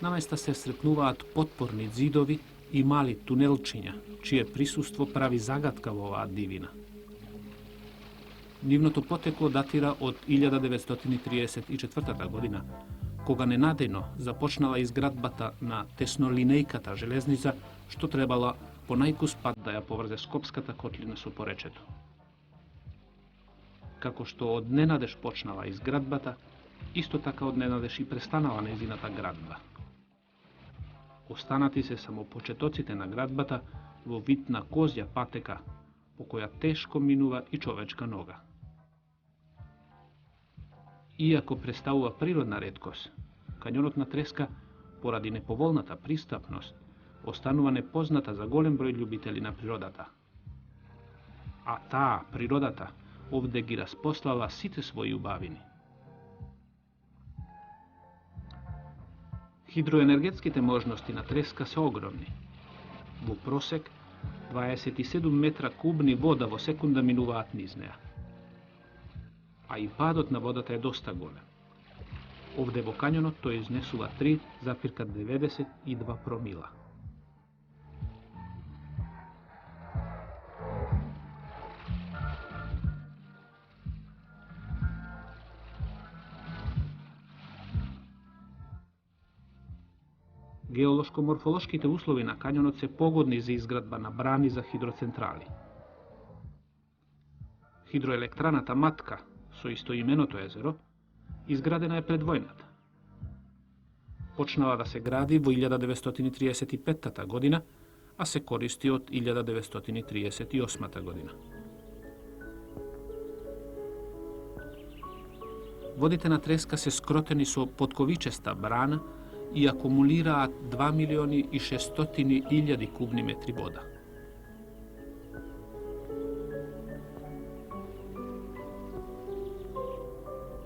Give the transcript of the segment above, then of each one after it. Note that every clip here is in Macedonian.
наместа се сретнуваат потпорни зидови и мали тунелчиња, чие присуство прави загадка во оваа дивина. Нивното потекло датира од 1934 година, кога ненадејно започнала изградбата на теснолинејката железница, што требала по најкус пат да ја поврзе Скопската котлина со поречето. Како што од ненадеж почнала изградбата, исто така од ненадеж и престанала нејзината градба. Останати се само почетоците на градбата во вид на козја патека, по која тешко минува и човечка нога. Иако представува природна реткост, кањонот на Треска, поради неповолната пристапност, останува непозната за голем број љубители на природата. А таа, природата, овде ги распослала сите своји убавини. Хидроенергетските можности на Треска се огромни. Во просек, 27 метра кубни вода во секунда минуваат низ неа. А и падот на водата е доста голем. Овде во кањонот тој изнесува 3,92 промила. Геолошко-морфолошките услови на кањонот се погодни за изградба на брани за хидроцентрали. Хидроелектраната Матка, со истоименото езеро, изградена е пред војната. Почнала да се гради во 1935 година, а се користи од 1938 година. Водите на Треска се скротени со потковичеста брана и акумулираат 2.600.000 кубни метри вода.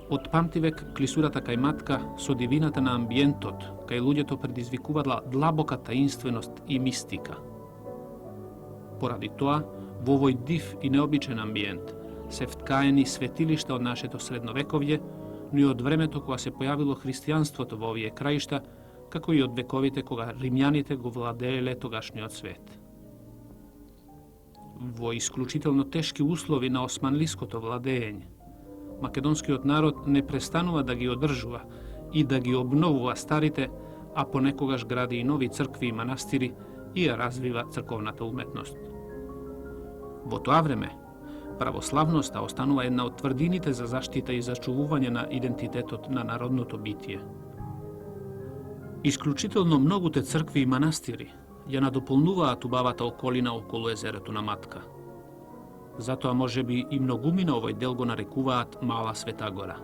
Од памтивек клисурата кај Матка со дивината на амбиентот кај луѓето предизвикувала длабока таинственост и мистика. Поради тоа, во овој див и необичен амбиент се вткаени светилишта од нашето средновековје, но и од времето кога се појавило христијанството во овие краишта, како и од вековите кога римјаните го владееле тогашниот свет. Во исклучително тешки услови на османлиското владење, македонскиот народ не престанува да ги одржува и да ги обновува старите, а понекогаш гради и нови цркви и манастири и ја развива црковната уметност. Во тоа време, православноста останува една од тврдините за заштита и зачувување на идентитетот на народното битие. Исклучително многуте цркви и манастири ја надополнуваат убавата околина околу езерото на Матка. Затоа можеби и многумина овој дел го нарекуваат Мала Света гора.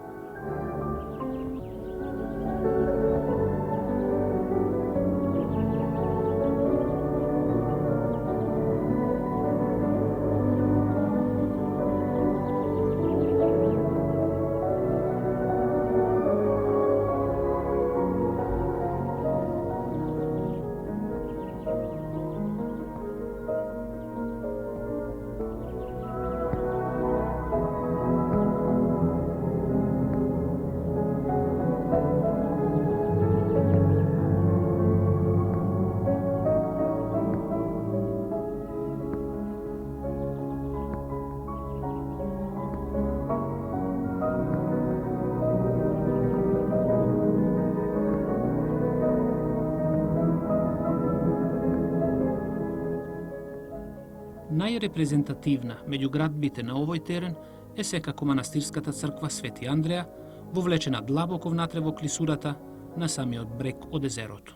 Најрепрезентативна меѓу градбите на овој терен е секако манастирската црква Свети Андреја, вовлечена длабоко внатре во клисурата на самиот брег од езерото.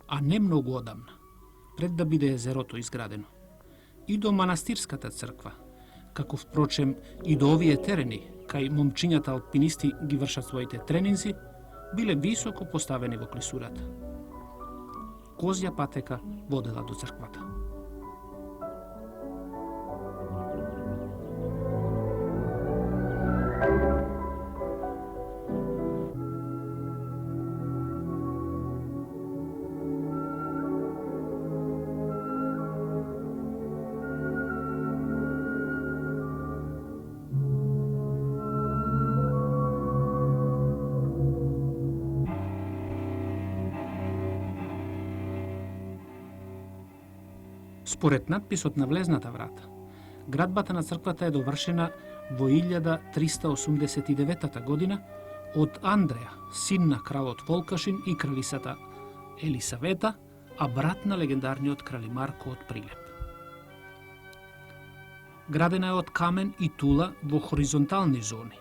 А не многу одамна, пред да биде езерото изградено, и до манастирската црква, како впрочем и до овие терени, кај момчињата алпинисти ги вршат своите тренинзи, биле високо поставени во клисурата. Козја патека водела до црквата. Според надписот на влезната врата, градбата на црквата е довршена во 1389 година од Андреја, син на кралот Волкашин и кралицата Елисавета, а брат на легендарниот крали Марко од Прилеп. Градена е од камен и тула во хоризонтални зони.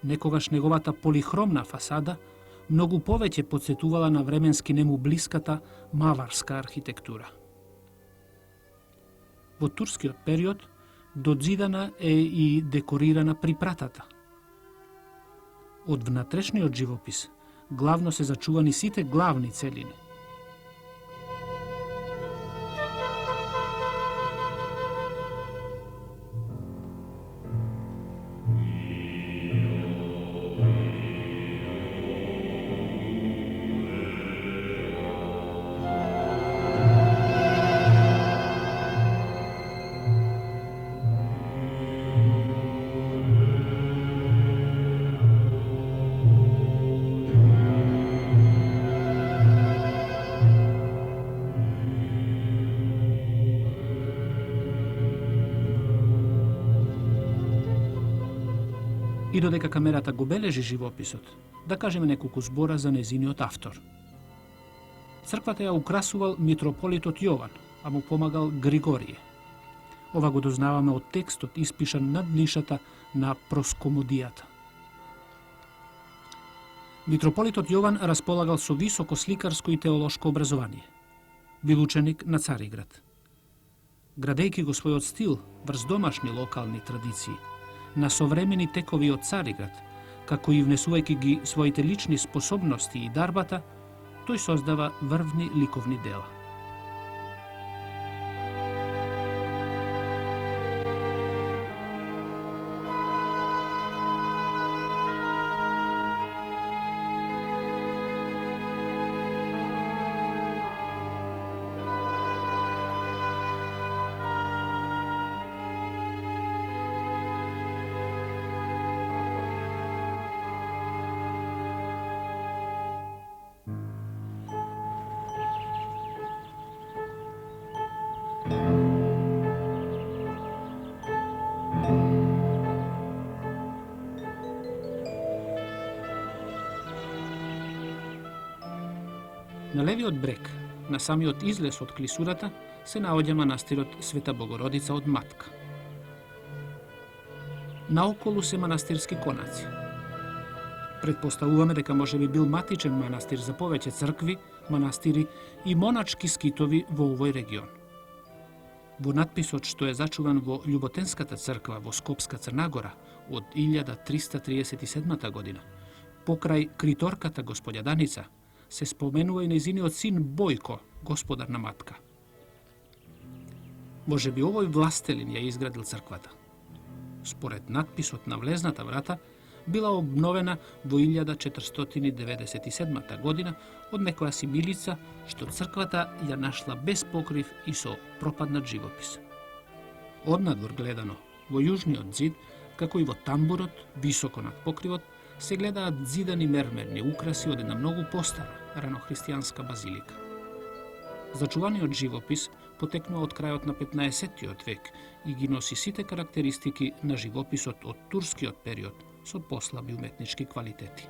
Некогаш неговата полихромна фасада многу повеќе потсетувала на временски нему блиската маварска архитектура. Во турскиот период додзидана е и декорирана припратата. Од внатрешниот живопис главно се зачувани сите главни целини. И додека камерата го бележи живописот, да кажеме неколку збора за незиниот автор. Црквата ја украсувал митрополитот Јован, а му помагал Григорие. Ова го дознаваме од текстот испишан над нишата на проскомодијата. Митрополитот Јован располагал со високо сликарско и теолошко образование. Бил ученик на Цариград. Градејќи го својот стил врз домашни локални традиции, на современи текови од Цариград, како и внесувајќи ги своите лични способности и дарбата, тој создава врвни ликовни дела. На левиот брег, на самиот излез од клисурата, се наоѓа манастирот Света Богородица од Матка. Наоколу се манастирски конаци. Предпоставуваме дека можеби бил матичен манастир за повеќе цркви, манастири и моначки скитови во овој регион. Во надписот што е зачуван во Љуботенската црква во Скопска Црнагора од 1337 година, покрај криторката господја Даница, се споменува и нејзиниот син Бојко, господар на Матка. Можеби овој властелин ја изградил црквата. Според надписот на влезната врата, била обновена во 1497 година од некоја симилица што црквата ја нашла без покрив и со пропаднат живопис. Однадвор гледано, во јужниот зид, како и во тамбурот, високо над покривот, се гледаат зидани мермерни украси од една многу постара, ранохристијанска базилика. Зачуваниот живопис потекнува од крајот на 15-тиот век и ги носи сите карактеристики на живописот од турскиот период со послаби уметнички квалитети.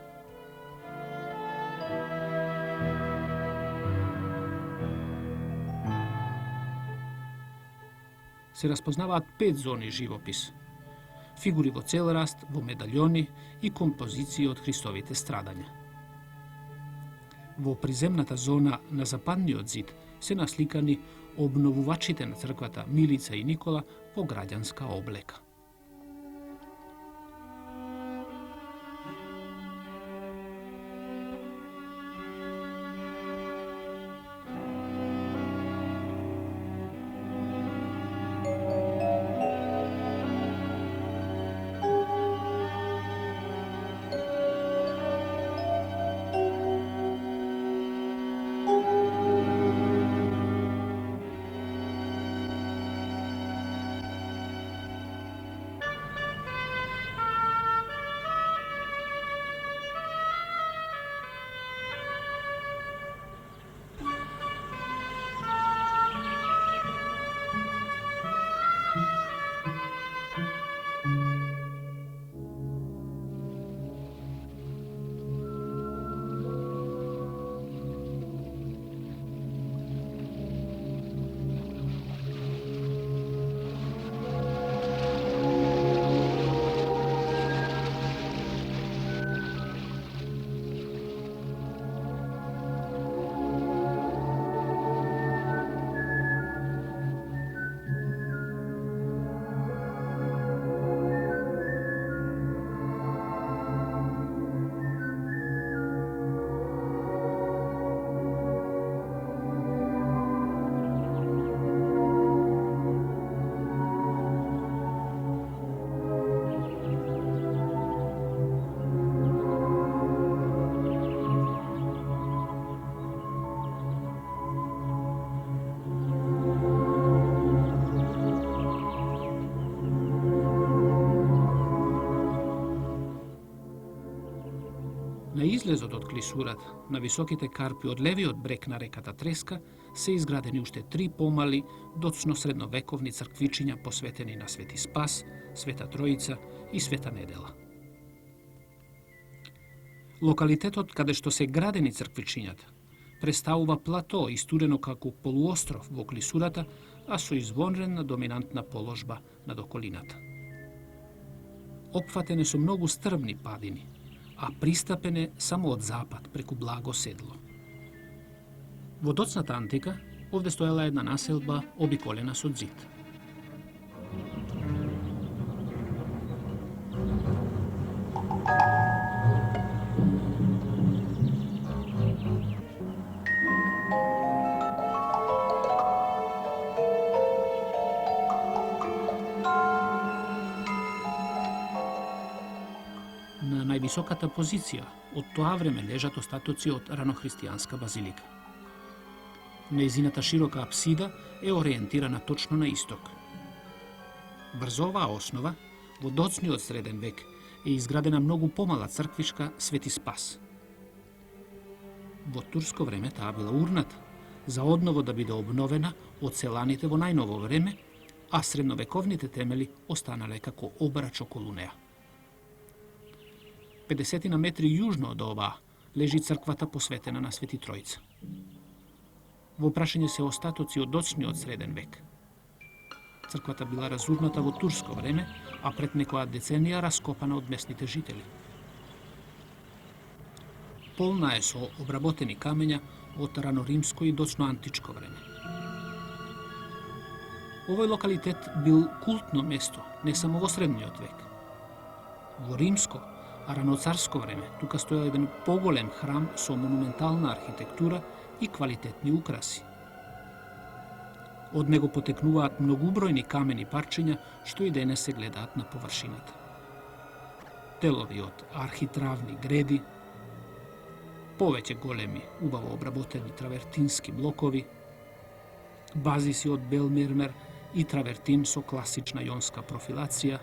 Се распознаваат 5 зони живопис. Фигури во цел раст, во медальони и композиции од Христовите страдања. Во приземната зона на западниот зид се насликани обновувачите на црквата Милица и Никола во граѓанска облека. излезот од клисурата, на високите карпи од левиот брег на реката Треска, се изградени уште 3 помали, доцно средновековни црквичиња посветени на Свети Спас, Света Троица и Света Недела. Локалитетот каде што се градени црквичињата представува плато истурено како полуостров во клисурата, а со извонредна доминантна положба над околината. Опфатен е со многу стрбни падини, а пристапен е само од запад преку благо седло. Во доцната антика овде стоела една населба обиколена со зид. На највисоката позиција од тоа време лежат остатоци од ранохристијанска базилика. Нејзината широка апсида е ориентирана точно на исток. Врз оваа основа, во доцниот среден век, е изградена многу помала црквишка Свети Спас. Во турско време таа била урната, за одново да биде обновена од селаните во најново време, а средновековните темели останале како обрач околу неа. 50 метри јужно од оваа лежи црквата посветена на Свети Троица. Во прашање се остатоци од доцниот среден век. Црквата била разурната во турско време, а пред некоја деценија раскопана од местните жители. Полна е со обработени камења од раноримско и доцно античко време. Овој локалитет бил култно место не само во средниот век. Во римско, а раноцарско време тука стоел еден поголем храм со монументална архитектура и квалитетни украси. Од него потекнуваат многубројни камени парчиња што и денес се гледаат на површината. Делови од архитравни греди, повеќе големи, убаво обработени травертински блокови, базиси од бел мермер и травертин со класична јонска профилација,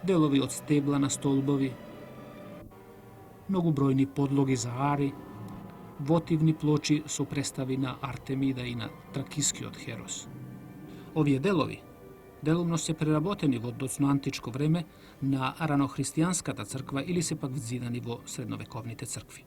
делови од стебла на столбови, многубројни подлоги за ари, вотивни плочи со представи на Артемида и на тракискиот Херос. Овие делови делумно се преработени во доцно античко време на ранохристијанската црква или се пак взидани во средновековните цркви.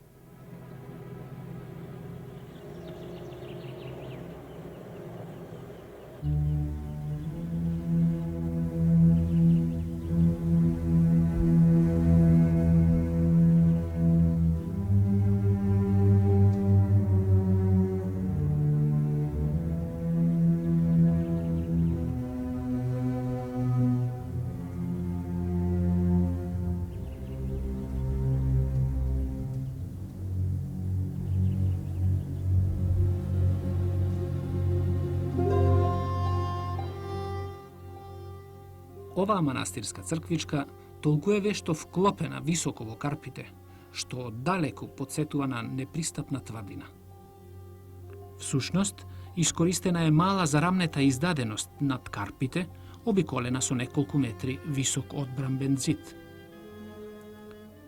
Оваа манастирска црквичка толку е вешто вклопена високо во карпите, што далеку потсетува на непристапна тврдина. Всушност, искористена е мала зарамнета издаденост над карпите, обиколена со неколку метри висок одбрамбен зид.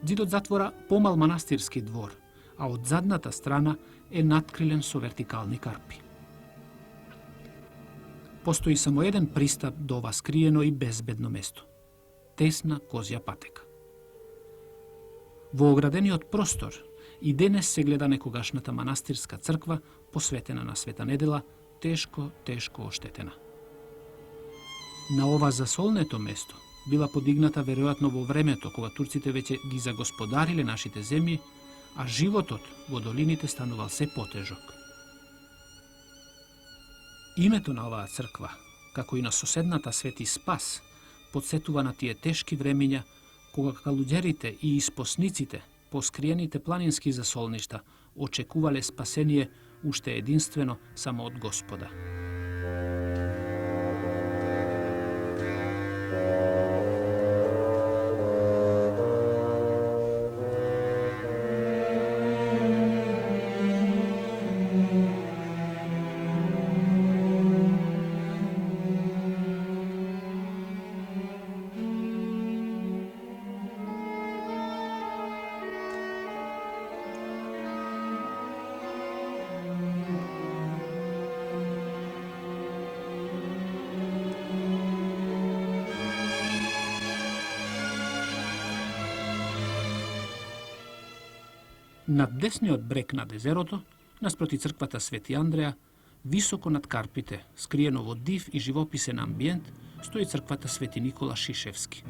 Зидот затвора помал манастирски двор, а од задната страна е надкрилен со вертикални карпи. Постои само еден пристап до ова скриено и безбедно место – тесна козја патека. Во оградениот простор и денес се гледа некогашната манастирска црква посветена на Света Недела, тешко оштетена. На ова засолнето место била подигната веројатно во времето кога турците веќе ги загосподариле нашите земји, а животот во долините станувал се потежок. Името на оваа црква, како и на соседната Свети Спас, подсетува на тие тешки времиња кога калуѓерите и испосниците по скриените планински засолништа очекувале спасение уште единствено само од Господа. Над десниот брег на дезерото, наспроти црквата Свети Андреа, високо над карпите, скриено во див и живописен амбиент, стои црквата Свети Никола Шишевски.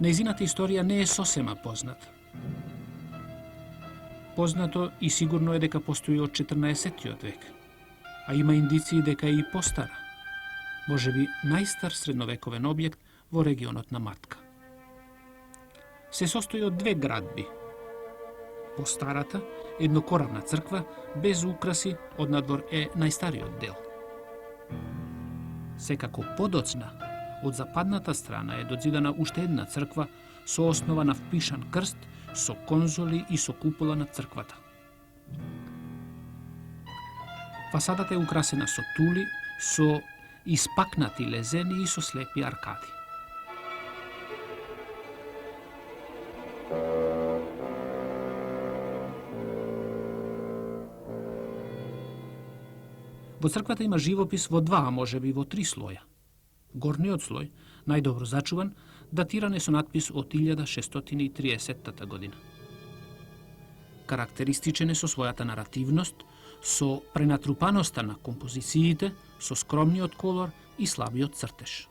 Нејзината историја не е сосема позната. Познато и сигурно е дека постои од 14. век, а има индиции дека е и постара, можеби најстар средновековен објект во регионот на Матка. Се состои од две градби. Постарата, еднокоравна црква, без украси, однадвор е најстариот дел. Секако подоцна, од западната страна е дозидана уште една црква со основа на впишан крст, со конзоли и со купола на црквата. Фасадата е украсена со тули, со испакнати лезени и со слепи аркади. Во црквата има живопис во два, а можеби во три слоја. Горниот слој, најдобро зачуван, датиран е со надпис од 1630 година. Карактеристичен е со својата наративност, со пренатрупаноста на композициите, со скромниот колор и слабиот цртеж.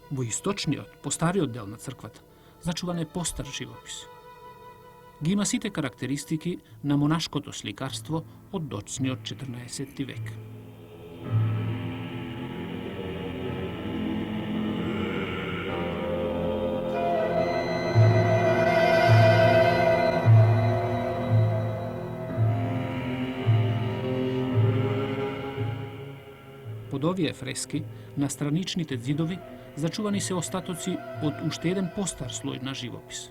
Во источниот, постариот дел на црквата, зачуван е постар живопис. Ги има сите карактеристики на монашкото сликарство од доцниот 14. век. Под овие фрески, на страничните ѕидови, зачувани се остатоци од уште еден постар слој на живопис.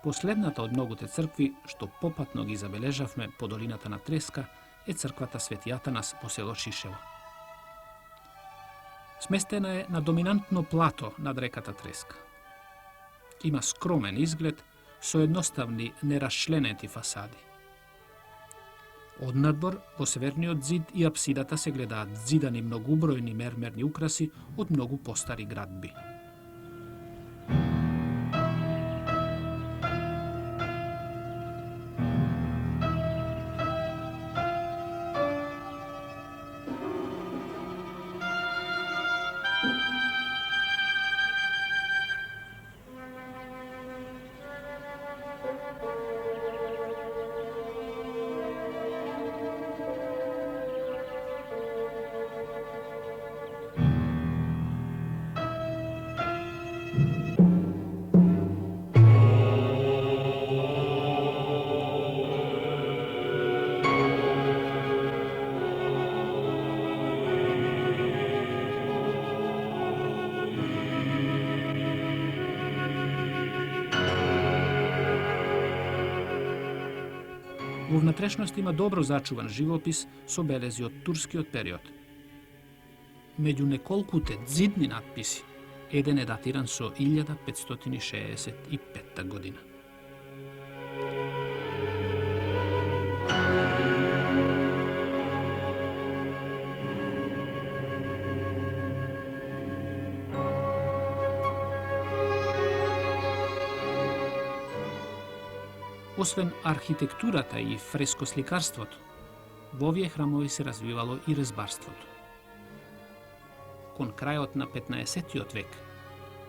Последната од многуте цркви што попатно ги забележавме по долината на Треска е црквата Свети Атанас во село Шишево. Сместена е на доминантно плато над реката Треска. Има скромен изглед со едноставни нерасчленети фасади. Однадвор, во северниот ѕид и апсидата се гледаат зидани многубројни мермерни украси од многу постари градби. Во внатрешност има добро зачуван живопис со белези од турскиот период. Меѓу неколкуте ѕидни надписи, еден е датиран со 1565 година. Освен архитектурата и фрескосликарството, во овие храмови се развивало и резбарството. Кон крајот на 15-тиот век,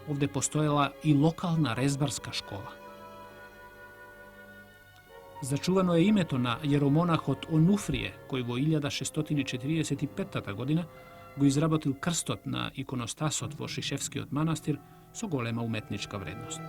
овде постоела и локална резбарска школа. Зачувано е името на јеромонахот Онуфрие, кој во 1645 година го изработил крстот на иконостасот во Шишевскиот манастир со голема уметничка вредност.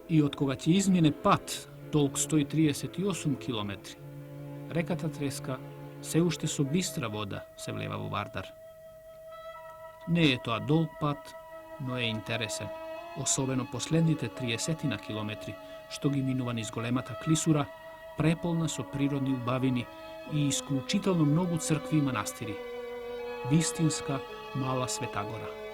И откога ќе измине пат долг 138 километри, реката Треска се уште со бистра вода се влева во Вардар. Не е тоа долг пат, но е интересен, особено последните 30 километри, што ги минува низ големата клисура, преполна со природни убавини и исклучително многу цркви и манастири. Вистинска мала Света гора.